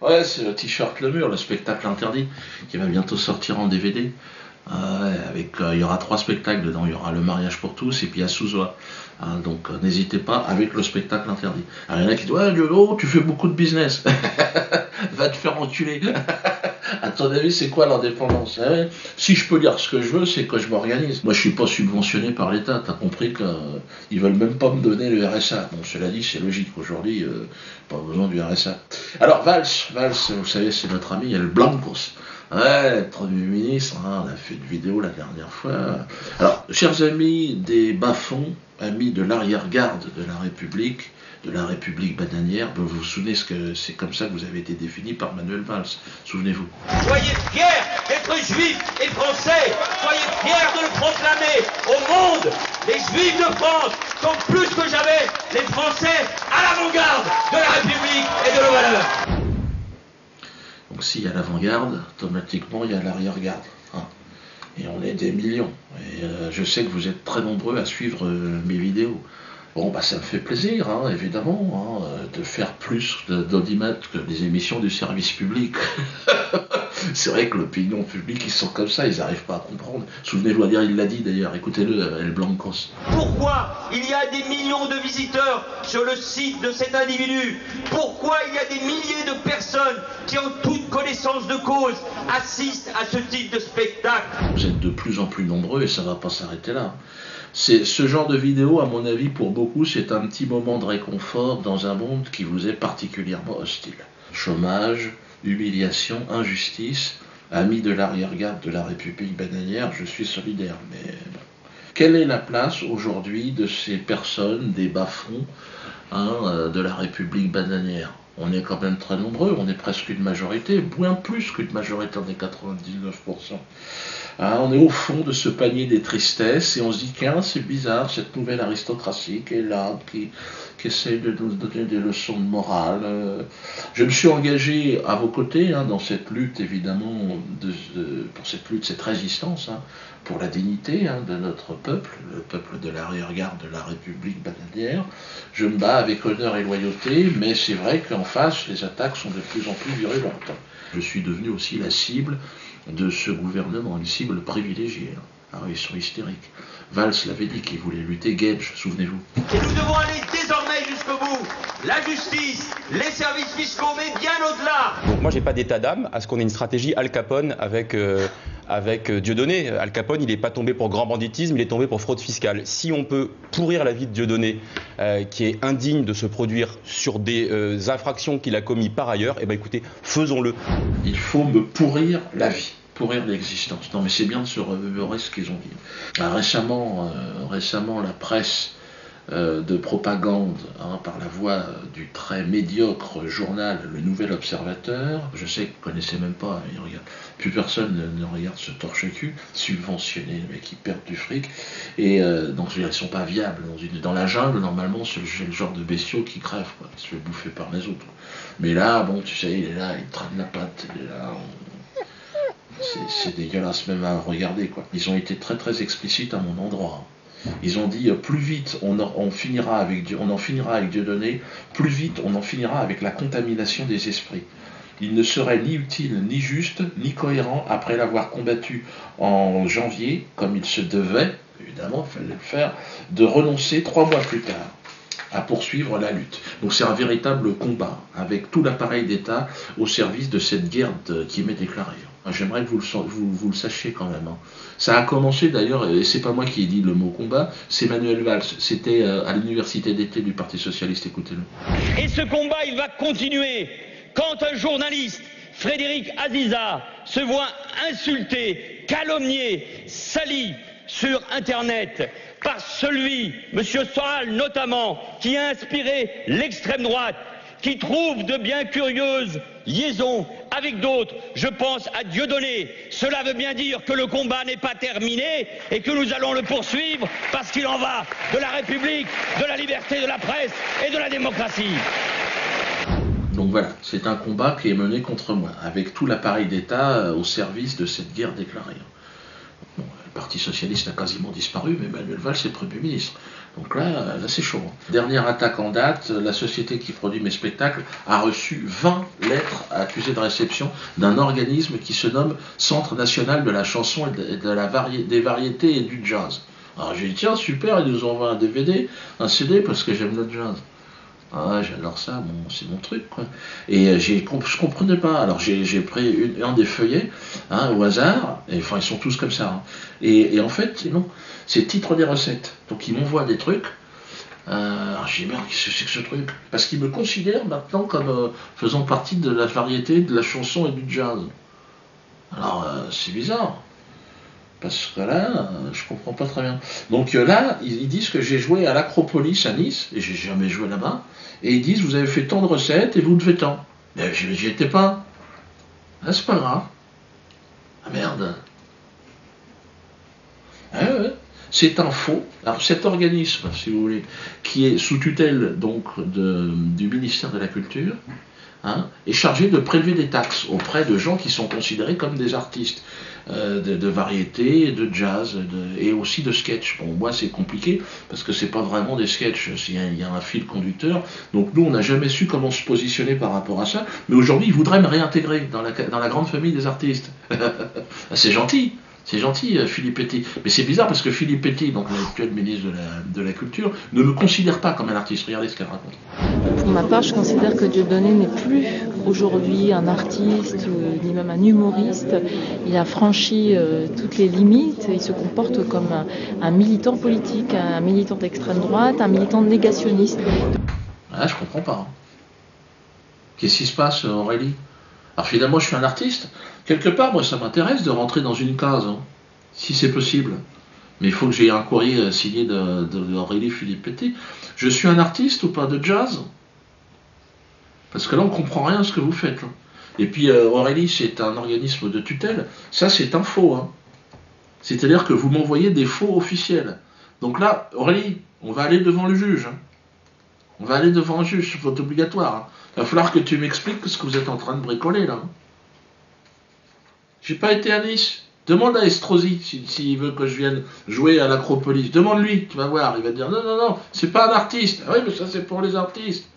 Ouais, c'est le t-shirt Le Mur, le spectacle interdit, qui va bientôt sortir en DVD. Ouais, il y aura 3 spectacles dedans, il y aura Le Mariage pour tous et puis il y a Sous-Oie. Donc n'hésitez pas avec le spectacle interdit. Alors il y en a qui disent ouais Dieudo, tu fais beaucoup de business. Va te faire enculer. À ton avis, c'est quoi l'indépendance? Si je peux dire ce que je veux, c'est que je m'organise. Moi, je suis pas subventionné par l'État. T'as compris qu'ils veulent même pas me donner le RSA. Bon, cela dit, c'est logique. Aujourd'hui, pas besoin du RSA. Alors, Valls, vous savez, c'est notre ami, il y a le Blancos. Ouais, le Premier ministre, on a fait une vidéo la dernière fois. Alors, chers amis des bas-fonds, amis de l'arrière-garde de la République bananière, vous vous souvenez que c'est comme ça que vous avez été défini par Manuel Valls, souvenez-vous. Soyez fiers d'être juifs et français, soyez fiers de le proclamer au monde. Les juifs de France sont plus que jamais les Français à l'avant-garde de la République et de nos valeurs. Donc s'il y a l'avant-garde, automatiquement il y a l'arrière-garde. Et on est des millions. Et je sais que vous êtes très nombreux à suivre mes vidéos. Bon, bah ça me fait plaisir, évidemment, de faire plus d'audimat que les émissions du service public. C'est vrai que l'opinion publique, ils sont comme ça, ils n'arrivent pas à comprendre. Souvenez-vous, il l'a dit d'ailleurs, écoutez-le, El Blancos. Pourquoi il y a des millions de visiteurs sur le site de cet individu? Pourquoi il y a des milliers de personnes qui, en toute connaissance de cause, assistent à ce type de spectacle? Vous êtes de plus en plus nombreux et ça ne va pas s'arrêter là. Ce genre de vidéo, à mon avis, pour beaucoup, c'est un petit moment de réconfort dans un monde qui vous est particulièrement hostile. Chômage, humiliation, injustice, amis de l'arrière-garde de la République bananière, je suis solidaire. Mais bon. Quelle est la place aujourd'hui de ces personnes, des bas-fonds de la République bananière? On est quand même très nombreux, on est presque une majorité, bien plus qu'une majorité, on est 99%. On est au fond de ce panier des tristesses et on se dit tiens, c'est bizarre, cette nouvelle aristocratie qui est là, qui essaye de nous donner des leçons de morale. Je me suis engagé à vos côtés dans cette lutte, évidemment, pour cette lutte, cette résistance, pour la dignité de notre peuple, le peuple de l'arrière-garde de la République bananière. Je me bats avec honneur et loyauté, mais c'est vrai qu'en face, les attaques sont de plus en plus virulentes. Je suis devenu aussi la cible de ce gouvernement, une cible privilégiée. Ils sont hystériques. Valls l'avait dit qu'il voulait lutter Gage, souvenez-vous. Et nous devons aller désormais jusqu'au bout. La justice, les services fiscaux, mais bien au-delà. Donc moi j'ai pas d'état d'âme à ce qu'on ait une stratégie Al Capone avec Dieudonné. Al Capone, il n'est pas tombé pour grand banditisme, il est tombé pour fraude fiscale. Si on peut pourrir la vie de Dieudonné, qui est indigne de se produire sur des infractions qu'il a commis par ailleurs, eh ben écoutez, faisons-le. Il faut me pourrir la vie, pourrir l'existence. Non mais c'est bien de se remémorer ce qu'ils ont dit. Récemment, la presse de propagande par la voix du très médiocre journal Le Nouvel Observateur. Je sais que vous ne connaissez même pas, plus personne ne regarde ce torche-cul, subventionné, les mecs qui perdent du fric, et donc ils ne sont pas viables. Dans la jungle, normalement, c'est le genre de bestiaux qui crèvent, qui se fait bouffer par les autres. Mais là, bon, tu sais, il est là, il traîne la patte, il est là... C'est dégueulasse même à regarder, quoi. Ils ont été très très explicites à mon endroit. Ils ont dit plus vite on en finira avec Dieudonné, plus vite on en finira avec la contamination des esprits. Il ne serait ni utile, ni juste, ni cohérent après l'avoir combattu en janvier, comme il se devait, évidemment, il fallait le faire, de renoncer 3 mois plus tard à poursuivre la lutte. Donc c'est un véritable combat, avec tout l'appareil d'État au service de cette guerre qui m'est déclarée. J'aimerais que vous le sachiez quand même. Ça a commencé d'ailleurs, et c'est pas moi qui ai dit le mot combat, c'est Manuel Valls. C'était à l'université d'été du Parti Socialiste, écoutez-le. Et ce combat, il va continuer. Quand un journaliste, Frédéric Aziza, se voit insulté, calomnié, sali sur Internet par celui, M. Soral notamment, qui a inspiré l'extrême droite, qui trouve de bien curieuses liaisons avec d'autres, je pense à Dieudonné. Cela veut bien dire que le combat n'est pas terminé et que nous allons le poursuivre parce qu'il en va de la République, de la liberté de la presse et de la démocratie. Donc voilà, c'est un combat qui est mené contre moi, avec tout l'appareil d'État au service de cette guerre déclarée. Bon, le Parti Socialiste a quasiment disparu, mais Manuel Valls est Premier ministre. Donc là c'est chaud. Dernière attaque en date, la société qui produit mes spectacles a reçu 20 lettres accusées de réception d'un organisme qui se nomme Centre National de la Chanson et des Variétés et du Jazz. Alors j'ai dit tiens super, ils nous envoient un DVD, un CD parce que j'aime le jazz. Ah, j'adore ça, bon, c'est mon truc quoi. Et je comprenais pas. Alors j'ai pris un des feuillets au hasard, et enfin ils sont tous comme ça. Et en fait non, c'est titre des recettes. Donc ils m'envoient des trucs. Alors j'ai dit merde, qu'est-ce que c'est que ce truc? Parce qu'ils me considèrent maintenant comme faisant partie de la variété, de la chanson et du jazz. Alors c'est bizarre. Parce que là, je comprends pas très bien. Donc là, ils disent que j'ai joué à l'Acropolis à Nice, et j'ai jamais joué là-bas, et ils disent vous avez fait tant de recettes et vous devez tant. Mais j'y étais pas. Ah, c'est pas grave. Ah merde. Ah, ouais. C'est un faux. Alors cet organisme, si vous voulez, qui est sous tutelle donc du ministère de la Culture, est chargé de prélever des taxes auprès de gens qui sont considérés comme des artistes de variété, de jazz et aussi de sketch. Bon, moi c'est compliqué parce que c'est pas vraiment des sketchs, il y a un fil conducteur. Donc nous on n'a jamais su comment se positionner par rapport à ça. Mais aujourd'hui ils voudraient me réintégrer dans la grande famille des artistes. C'est gentil. C'est gentil, Philippe Petty. Mais c'est bizarre parce que Philippe Petty, donc l'actuel ministre de la Culture, ne me considère pas comme un artiste. Regardez ce qu'elle raconte. Pour ma part, je considère que Dieudonné n'est plus aujourd'hui un artiste, ni même un humoriste. Il a franchi toutes les limites. Il se comporte comme un militant politique, un militant d'extrême droite, un militant négationniste. Ah, je comprends pas. Qu'est-ce qui se passe, Aurélie? Alors finalement, je suis un artiste. Quelque part, moi, ça m'intéresse de rentrer dans une case, si c'est possible. Mais il faut que j'ai un courrier signé d'Aurélie Philippe Petty. Je suis un artiste ou pas de jazz? Parce que là, on comprend rien à ce que vous faites. Et puis, Aurélie, c'est un organisme de tutelle. Ça, c'est un faux. C'est-à-dire que vous m'envoyez des faux officiels. Donc là, Aurélie, on va aller devant le juge. On va aller devant le juge, c'est obligatoire. Il va falloir que tu m'expliques ce que vous êtes en train de bricoler, là. J'ai pas été à Nice. Demande à Estrosi s'il veut que je vienne jouer à l'Acropolis. Demande-lui, tu vas voir. Il va te dire non, non, non, c'est pas un artiste. Ah oui, mais ça c'est pour les artistes.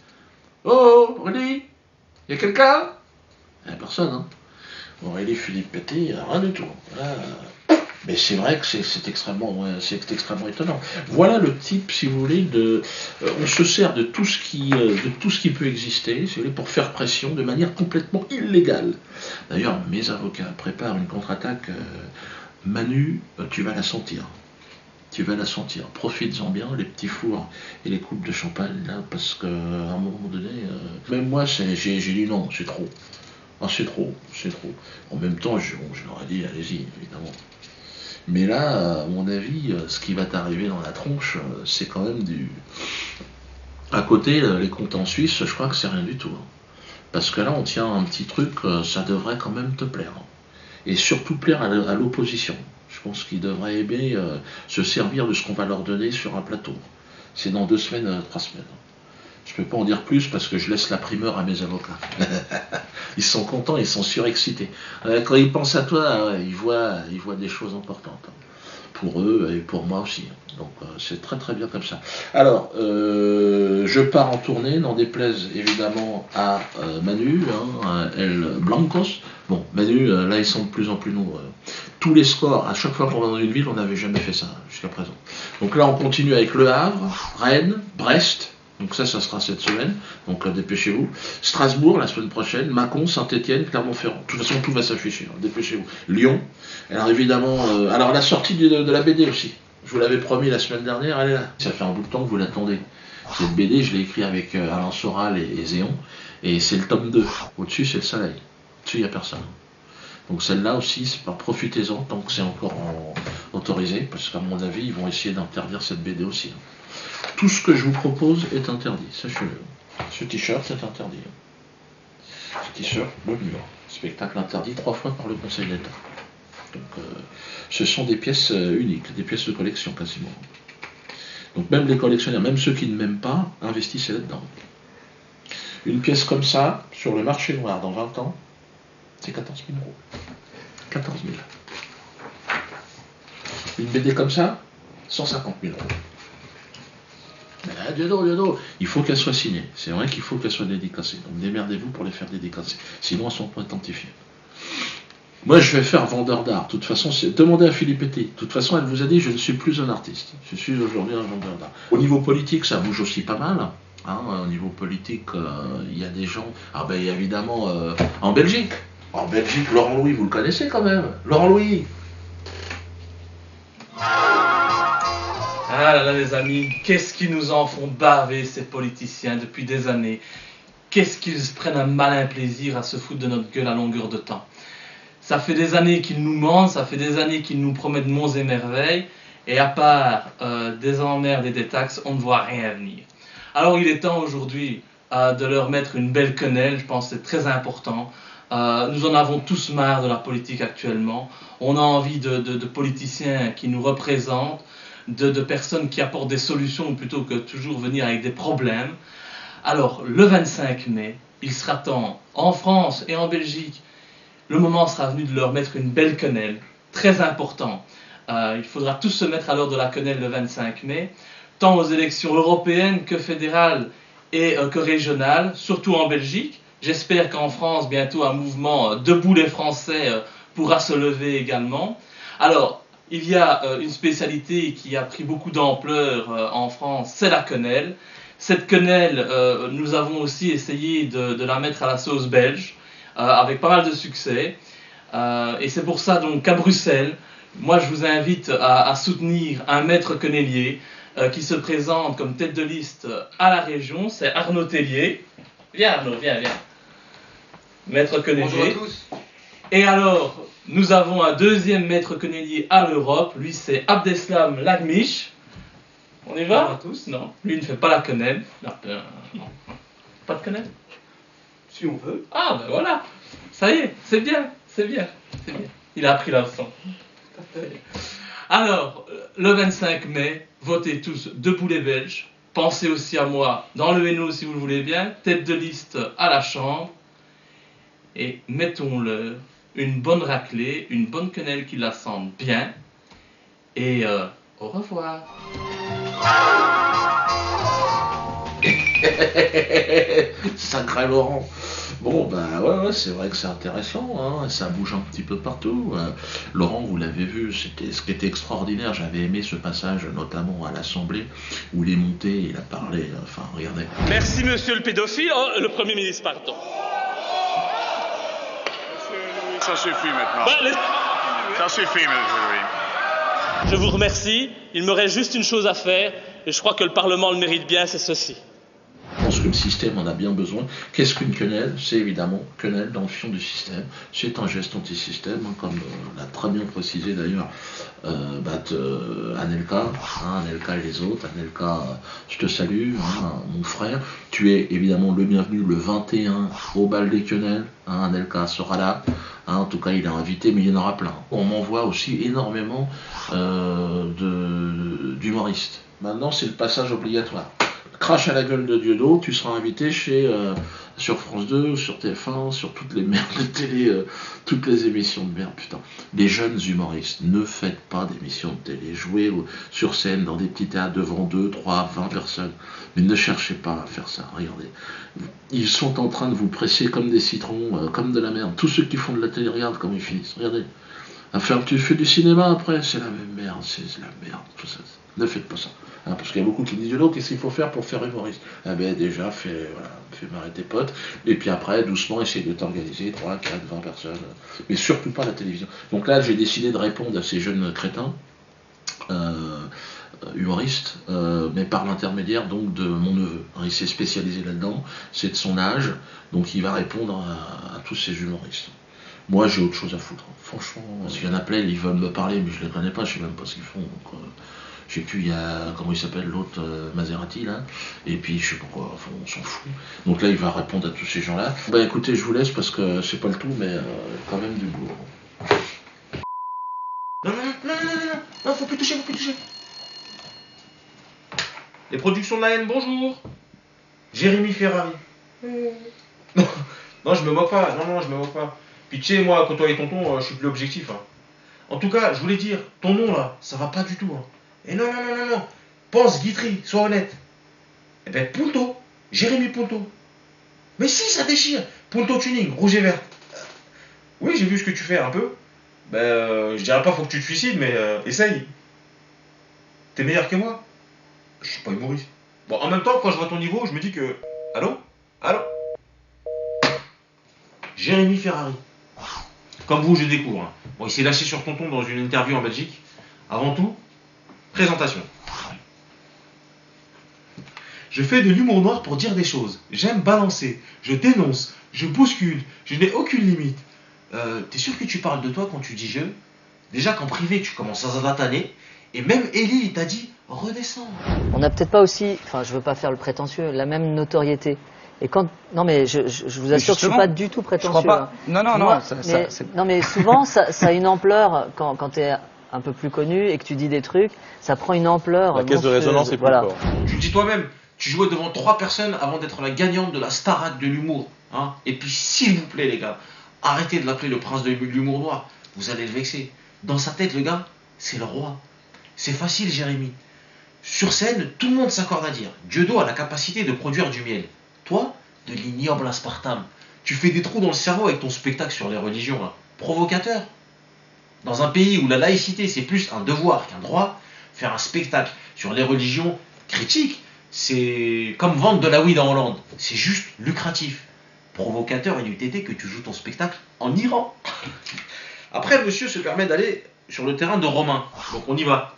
Oh, Aurélie, y a quelqu'un? Il n'y a personne, Aurélie Philippe Petty, rien du tout. Mais c'est vrai que c'est extrêmement étonnant. Voilà le type, si vous voulez, on se sert de tout ce qui peut exister, si vous voulez, pour faire pression de manière complètement illégale. D'ailleurs, mes avocats préparent une contre-attaque. Manu, tu vas la sentir. Tu vas la sentir. Profites-en bien, les petits fours et les coupes de champagne, là, parce qu'à un moment donné, même moi, j'ai dit non, c'est trop. Ah, c'est trop. En même temps, je leur ai dit, allez-y, évidemment. Mais là, à mon avis, ce qui va t'arriver dans la tronche, c'est quand même à côté, les comptes en Suisse, je crois que c'est rien du tout. Parce que là, on tient un petit truc, ça devrait quand même te plaire. Et surtout plaire à l'opposition. Je pense qu'ils devraient aimer se servir de ce qu'on va leur donner sur un plateau. C'est dans 2 semaines, 3 semaines. Je ne peux pas en dire plus parce que je laisse la primeur à mes avocats. Ils sont contents, ils sont surexcités. Quand ils pensent à toi, ils voient des choses importantes. Pour eux et pour moi aussi. Donc c'est très très bien comme ça. Alors, je pars en tournée, n'en déplaise évidemment à Manu, El Blancos. Bon, Manu, là ils sont de plus en plus nombreux. Tous les scores, à chaque fois qu'on va dans une ville, on n'avait jamais fait ça jusqu'à présent. Donc là on continue avec Le Havre, Rennes, Brest. Donc ça sera cette semaine, donc dépêchez-vous. Strasbourg la semaine prochaine, Mâcon, Saint-Étienne, Clermont-Ferrand. De toute façon tout va s'afficher, dépêchez-vous. Lyon, alors évidemment, alors la sortie de la BD aussi. Je vous l'avais promis la semaine dernière, elle est là. Ça fait un bout de temps que vous l'attendez. Cette BD, je l'ai écrit avec Alain Soral et Zéon, et c'est le tome 2. Au-dessus c'est le soleil, au-dessus il n'y a personne. Donc celle-là aussi, profitez-en tant que c'est encore autorisé, parce qu'à mon avis, ils vont essayer d'interdire cette BD aussi. Tout ce que je vous propose est interdit, sachez-le. Ce t-shirt, c'est interdit. Ce t-shirt, le mur. Spectacle interdit 3 fois par le Conseil d'État. Donc, ce sont des pièces uniques, des pièces de collection quasiment. Donc même les collectionneurs, même ceux qui ne m'aiment pas, investissez là-dedans. Une pièce comme ça, sur le marché noir dans 20 ans, c'est 14 000 euros. 14 000. Une BD comme ça, 150 000 euros. Diodo, il faut qu'elle soit signée. C'est vrai qu'il faut qu'elle soit dédicacée. Donc démerdez-vous pour les faire dédicacer. Sinon, elles sont pas authentifiées. Moi, je vais faire vendeur d'art. De toute façon, demandez à Philippe Petit. De toute façon, elle vous a dit, je ne suis plus un artiste. Je suis aujourd'hui un vendeur d'art. Au niveau politique, ça bouge aussi pas mal. Hein, au niveau politique, il y a des gens... Ah ben, évidemment, en Belgique. En Belgique, Laurent Louis, vous le connaissez quand même. Laurent Louis. Ah là là les amis, qu'est-ce qu'ils nous en font baver ces politiciens depuis des années. Qu'est-ce qu'ils prennent un malin plaisir à se foutre de notre gueule à longueur de temps. Ça fait des années qu'ils nous mentent, ça fait des années qu'ils nous promettent monts et merveilles, et à part des emmerdes et des taxes, on ne voit rien venir. Alors il est temps aujourd'hui de leur mettre une belle quenelle, je pense que c'est très important. Nous en avons tous marre de la politique actuellement. On a envie de politiciens qui nous représentent, de personnes qui apportent des solutions plutôt que toujours venir avec des problèmes. Alors, le 25 mai, il sera temps, en France et en Belgique, le moment sera venu de leur mettre une belle quenelle, très important. Il faudra tous se mettre à l'heure de la quenelle le 25 mai, tant aux élections européennes que fédérales et que régionales, surtout en Belgique. J'espère qu'en France, bientôt, un mouvement Debout les Français pourra se lever également. Alors, il y a une spécialité qui a pris beaucoup d'ampleur en France, c'est la quenelle. Cette quenelle, nous avons aussi essayé de la mettre à la sauce belge, avec pas mal de succès. Et c'est pour ça donc qu'à Bruxelles, moi je vous invite à soutenir un maître quenellier qui se présente comme tête de liste à la région, c'est Arnaud Tellier. Viens Arnaud, viens. Maître quenellier. Bonjour à tous. Et alors, nous avons un deuxième maître quenellier à l'Europe, lui c'est Abdeslam Lagmich. On y va? Bonjour à tous. Non, lui il ne fait pas la quenelle. Non. Pas de quenelle? Si on veut. Ah ben voilà, ça y est, c'est bien. Il a appris la leçon. Alors, le 25 mai, votez tous Debout les Belges. Pensez aussi à moi dans le Hainaut si vous le voulez bien, tête de liste à la Chambre. Et mettons-le une bonne raclée, une bonne quenelle qui la sente bien. Et au revoir. Sacré Laurent. Bon, ben ouais, c'est vrai que c'est intéressant, hein, ça bouge un petit peu partout. Laurent, vous l'avez vu, ce qui était extraordinaire, j'avais aimé ce passage, notamment à l'Assemblée, où il est monté, il a parlé, enfin, regardez. Merci monsieur le pédophile, le Premier ministre, pardon. Ça suffit maintenant. Ça suffit, monsieur Louis. Je vous remercie, il me reste juste une chose à faire, et je crois que le Parlement le mérite bien, c'est ceci. Je pense que le système en a bien besoin. Qu'est-ce qu'une quenelle? C'est évidemment quenelle dans le fion du système. C'est un geste anti-système, hein, comme l'a très bien précisé d'ailleurs Anelka, Anelka et les autres. Anelka, je te salue, mon frère. Tu es évidemment le bienvenu le 21 au bal des quenelles. Anelka sera là. En tout cas, il est invité, mais il y en aura plein. On m'envoie aussi énormément d'humoristes. Maintenant, c'est le passage obligatoire. Crash à la gueule de Diodo, tu seras invité sur France 2, sur TF1, sur toutes les merdes de télé, toutes les émissions de merde, putain. Les jeunes humoristes, ne faites pas d'émissions de télé, jouez sur scène dans des petits théâtres devant 2, 3, 20 personnes, mais ne cherchez pas à faire ça, regardez. Ils sont en train de vous presser comme des citrons, comme de la merde. Tous ceux qui font de la télé, regarde comment ils finissent, regardez. Tu fais du cinéma après, c'est la même merde, c'est la merde, tout ça. Ne faites pas ça. Parce qu'il y a beaucoup qui disent qu'est-ce qu'il faut faire pour faire humoriste? Déjà, fais marrer tes potes, et puis après, doucement, essaye de t'organiser, 3, 4, 20 personnes, mais surtout pas la télévision. Donc là, j'ai décidé de répondre à ces jeunes crétins, humoristes, mais par l'intermédiaire donc de mon neveu. Il s'est spécialisé là-dedans, c'est de son âge, donc il va répondre à tous ces humoristes. Moi, j'ai autre chose à foutre, franchement, parce qu'il y en a plein, ils veulent me parler, mais je les connais pas, je sais même pas ce qu'ils font. Donc, je sais plus, il y a, comment il s'appelle l'autre, Maserati là, et puis je sais pas quoi, enfin, on s'en fout. Donc là il va répondre à tous ces gens-là. Bah écoutez, je vous laisse parce que c'est pas le tout, mais quand même du boulot. Non, faut plus toucher. Les productions de la haine, bonjour. Jérémy Ferrari. Non, je me moque pas, non, je me moque pas. Puis tu sais, moi, quand toi et tonton, je suis plus objectif. En tout cas, je voulais dire, ton nom là, ça va pas du tout. Et non. Pense Guitry, sois honnête. Eh ben Punto, Jérémy Punto. Mais si, ça déchire. Punto Tuning, rouge et vert. Oui, j'ai vu ce que tu fais un peu. Je dirais pas faut que tu te suicides, mais essaye. T'es meilleur que moi. Je suis pas humoriste. Bon, en même temps, quand je vois ton niveau, je me dis que... Allô? Allô? Jérémy Ferrari. Comme vous, je découvre. Hein. Bon, il s'est lâché sur Tonton dans une interview en Belgique. Avant tout, présentation. Je fais de l'humour noir pour dire des choses. J'aime balancer. Je dénonce. Je bouscule. Je n'ai aucune limite. T'es sûr que tu parles de toi quand tu dis je? Déjà qu'en privé, tu commences à zataner. Et même Ellie, il t'a dit redescends. On n'a peut-être pas aussi, enfin je veux pas faire le prétentieux, la même notoriété. Et quand, non mais je vous assure que je suis pas du tout prétentieux. Je crois pas. Non, non, moi, non. Non mais souvent ça a une ampleur quand tu es un peu plus connu et que tu dis des trucs, ça prend une ampleur. La caisse de résonance est plus forte. Tu le dis toi-même, tu jouais devant 3 personnes avant d'être la gagnante de la Starac de l'humour. Hein. Et puis s'il vous plaît les gars, arrêtez de l'appeler le prince de l'humour noir. Vous allez le vexer. Dans sa tête le gars, c'est le roi. C'est facile Jérémy. Sur scène, tout le monde s'accorde à dire Dieudo a la capacité de produire du miel. Toi, de l'ignoble aspartame. Tu fais des trous dans le cerveau avec ton spectacle sur les religions. Là. Provocateur. Dans un pays où la laïcité c'est plus un devoir qu'un droit, faire un spectacle sur les religions critiques, c'est comme vendre de la weed en Hollande. C'est juste lucratif. Provocateur, il eût été que tu joues ton spectacle en Iran. Après, monsieur se permet d'aller sur le terrain de Romain. Donc on y va.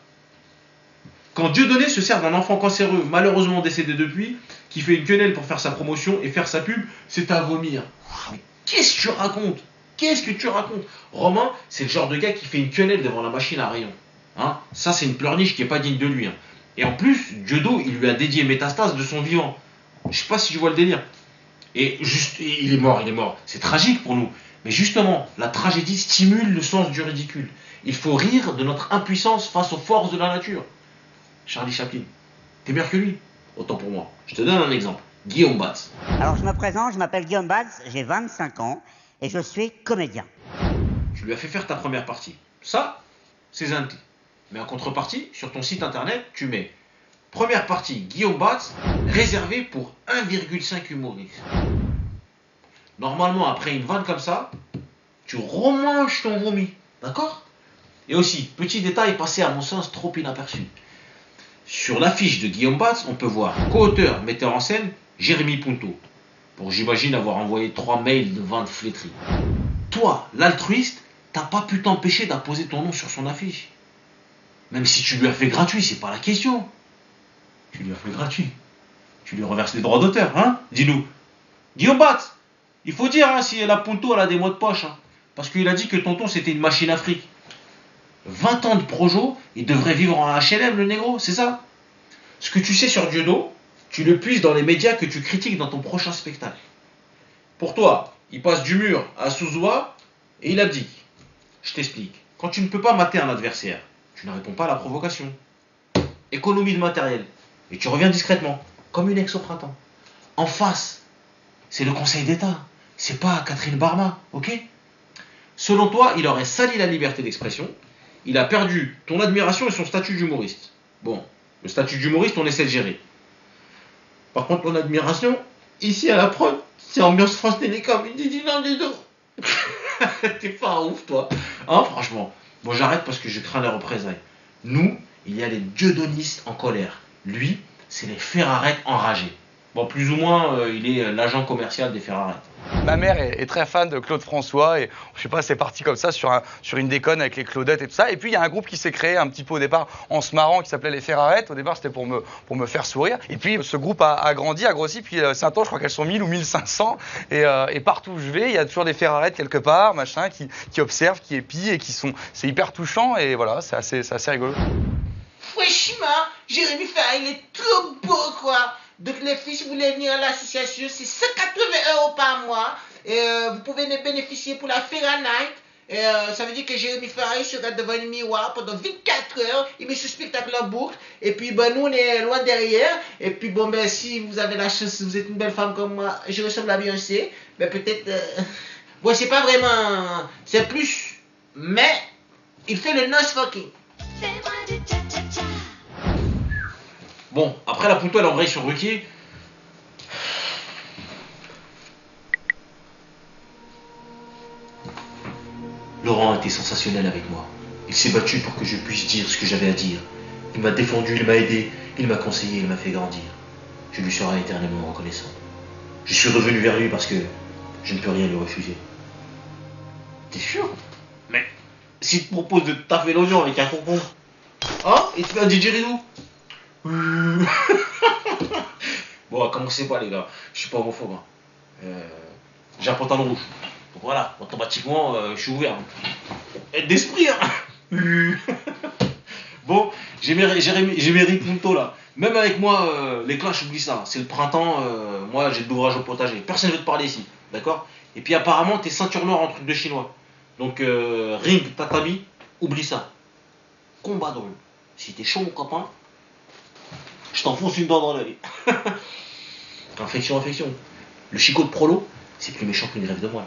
Quand Dieudonné se sert d'un enfant cancéreux, malheureusement décédé depuis, qui fait une quenelle pour faire sa promotion et faire sa pub, c'est à vomir. Mais qu'est-ce que tu racontes? Qu'est-ce que tu racontes? Romain, c'est le genre de gars qui fait une quenelle devant la machine à rayons. Hein, ça, c'est une pleurniche qui n'est pas digne de lui. Hein. Et en plus, Dieudo, il lui a dédié Métastase de son vivant. Je sais pas si je vois le délire. Et juste, il est mort, il est mort. C'est tragique pour nous. Mais justement, la tragédie stimule le sens du ridicule. Il faut rire de notre impuissance face aux forces de la nature. Charlie Chaplin, t'es meilleur que lui? Autant pour moi. Je te donne un exemple. Guillaume Batz. Alors je me présente, je m'appelle Guillaume Batz, j'ai 25 ans et je suis comédien. Tu lui as fait faire ta première partie. Ça, c'est Zinti. Mais en contrepartie, sur ton site internet, tu mets première partie Guillaume Batz, réservée pour 1,5 humoristes. Normalement, après une vanne comme ça, tu remanges ton vomi. D'accord? Et aussi, petit détail passé à mon sens trop inaperçu. Sur l'affiche de Guillaume Batz, on peut voir co-auteur, metteur en scène, Jérémy Punto. Pour j'imagine avoir envoyé 3 mails de vente flétrie. Toi, l'altruiste, t'as pas pu t'empêcher d'apposer ton nom sur son affiche. Même si tu lui as fait gratuit, c'est pas la question. Tu lui as fait gratuit. Tu lui reverses les droits d'auteur, hein? Dis-nous. Guillaume Batz, il faut dire hein, si la Punto elle a des mots de poche. Hein, parce qu'il a dit que tonton c'était une machine à fric. 20 ans de projo, il devrait vivre en HLM le négro, c'est ça? Ce que tu sais sur Dieudo, tu le puises dans les médias que tu critiques dans ton prochain spectacle. Pour toi, il passe du mur à Souzoua et il abdique. Je t'explique. Quand tu ne peux pas mater un adversaire, tu ne réponds pas à la provocation. Économie de matériel. Et tu reviens discrètement, comme une ex au printemps. En face, c'est le Conseil d'État. C'est pas Catherine Barma, ok? Selon toi, il aurait sali la liberté d'expression. Il a perdu ton admiration et son statut d'humoriste. Bon, le statut d'humoriste, on essaie de gérer. Par contre, ton admiration, ici à la prod, c'est ambiance France Télécom. Il dit non, dis donc. T'es pas un ouf, toi. Hein, franchement. Bon, j'arrête parce que je crains les représailles. Nous, il y a les dieudonnistes en colère. Lui, c'est les Ferrarettes enragés. Bon, plus ou moins, il est l'agent commercial des Ferrarettes. Ma mère est très fan de Claude François et je sais pas, c'est parti comme ça sur une déconne avec les Claudettes et tout ça. Et puis il y a un groupe qui s'est créé un petit peu au départ en se marrant qui s'appelait les Ferrarettes. Au départ c'était pour me faire sourire. Et puis ce groupe a grandi, a grossi. Puis Saint-Ouen, je crois qu'elles sont 1000 ou 1500. Et partout où je vais, il y a toujours des Ferrarettes quelque part, machin, qui observent, qui épient et qui sont. C'est hyper touchant et voilà, c'est assez rigolo. Franchement, Jérémy Ferrari, il est trop beau quoi. Donc les filles, si vous voulez venir à l'association, c'est 180 € par mois. Et vous pouvez ne bénéficier pour la Ferra Night. Et ça veut dire que Jérémy Ferrari sera devant un miroir pendant 24 heures. Il met ce spectacle en boucle. Et puis ben, nous, on est loin derrière. Et puis bon, ben, si vous avez la chance, si vous êtes une belle femme comme moi, je ressemble à Beyoncé. Ben peut-être... Bon, c'est pas vraiment... C'est plus... Mais il fait le nose fucking. Bon, après la Punto elle embraye sur Ruquier, Laurent a été sensationnel avec moi. Il s'est battu pour que je puisse dire ce que j'avais à dire. Il m'a défendu, il m'a aidé, il m'a conseillé, il m'a fait grandir. Je lui serai éternellement reconnaissant. Je suis revenu vers lui parce que je ne peux rien lui refuser. T'es sûr? Mais s'il te propose de taffer l'oignon avec un concombre, hein? Il te fait un didgeridoo? Bon, commencez pas les gars, je suis pas homophobe. J'ai un pantalon rouge. Donc voilà, automatiquement, je suis ouvert. Aide d'esprit, hein. Bon, j'ai mes ripuntos là. Même avec moi, les clashs, j'oublie ça. C'est le printemps, moi j'ai de l'ouvrage au potager. Personne ne veut te parler ici, d'accord? Et puis apparemment, t'es ceinture noire en truc de chinois. Donc, ring, tatami, oublie ça. Combat drôle. Si t'es chaud, mon copain, je t'enfonce une dent dans l'œil. Infection. Le chicot de prolo, c'est plus méchant qu'une grève de moelle.